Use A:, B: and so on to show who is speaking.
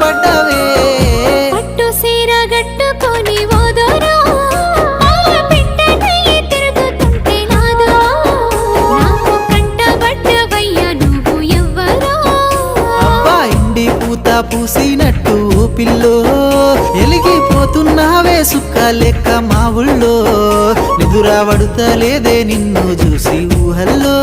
A: పడ్డవే
B: పట్టు సీర గట్టుకొని ఓదోరో పెట్టనయ్యి తిరుగుతుంటే నాదో నాకు కంటబడ్డవయ్యా నువ్వు ఎవ్వరో
A: అబ్బా ఇండి పూత పూసినట్టు పిల్లో ఎలిగిపోతున్నావే సుక్క లెక్క మా ఊళ్ళో నిదురా పడుతలేదే నిన్ను చూసి ఊహల్లో